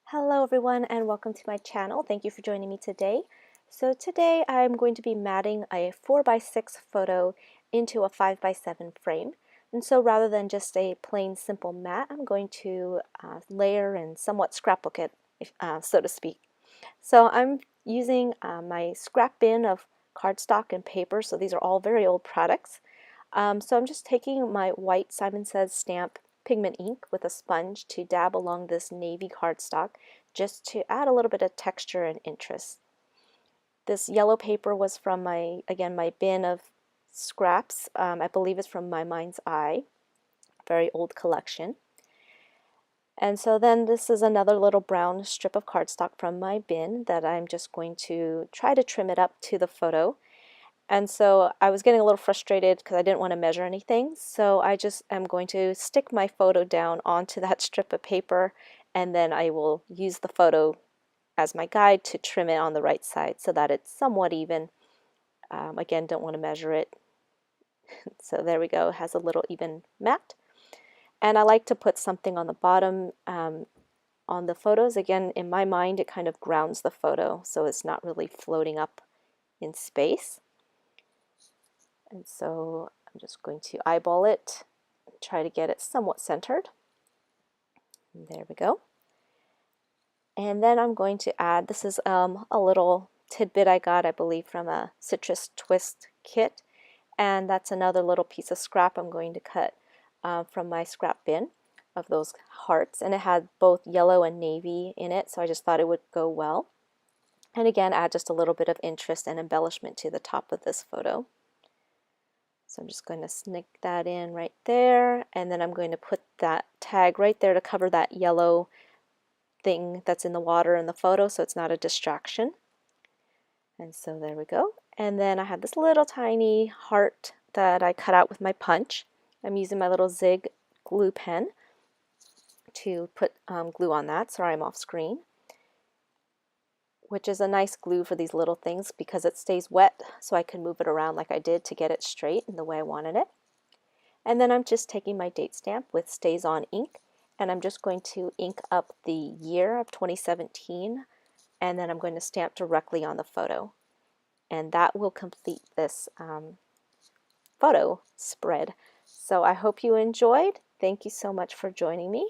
Hello everyone and welcome to my channel. Thank you for joining me today. So today I'm going to be matting a 4x6 photo into a 5x7 frame. And so rather than just a plain simple mat, I'm going to layer and somewhat scrapbook it, so to speak. So I'm using my scrap bin of cardstock and paper, so these are all very old products. So I'm just taking my white Simon Says stamp pigment ink with a sponge to dab along this navy cardstock just to add a little bit of texture and interest. This yellow paper was from my bin of scraps. I believe it's from my Mind's Eye, very old collection. And so then this is another little brown strip of cardstock from my bin that I'm just going to try to trim it up to the photo. And so I was getting a little frustrated because I didn't want to measure anything. So I just am going to stick my photo down onto that strip of paper, and then I will use the photo as my guide to trim it on the right side so that it's somewhat even. Again, don't want to measure it. So there we go, it has a little even mat. And I like to put something on the bottom on the photos. Again, in my mind, it kind of grounds the photo so it's not really floating up in space. And so I'm just going to eyeball it and try to get it somewhat centered. And there we go. And then I'm going to add, this is a little tidbit I got, I believe, from a citrus twist kit. And that's another little piece of scrap I'm going to cut from my scrap bin of those hearts. And it had both yellow and navy in it, so I just thought it would go well. And again, add just a little bit of interest and embellishment to the top of this photo. So I'm just going to sneak that in right there, and then I'm going to put that tag right there to cover that yellow thing that's in the water in the photo so it's not a distraction. And so there we go. And then I have this little tiny heart that I cut out with my punch. I'm using my little Zig glue pen to put glue on that. Sorry, I'm off screen. Which is a nice glue for these little things because it stays wet, so I can move it around like I did to get it straight in the way I wanted it. And then I'm just taking my date stamp with Stays On ink, and I'm just going to ink up the year of 2017, and then I'm going to stamp directly on the photo. And that will complete this photo spread. So I hope you enjoyed. Thank you so much for joining me.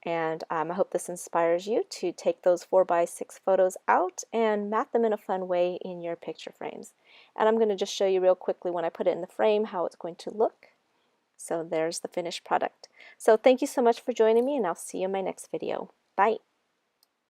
And I hope this inspires you to take those 4x6 photos out and mat them in a fun way in your picture frames. And I'm going to just show you real quickly when I put it in the frame how it's going to look. So there's the finished product. So thank you so much for joining me, and I'll see you in my next video. Bye!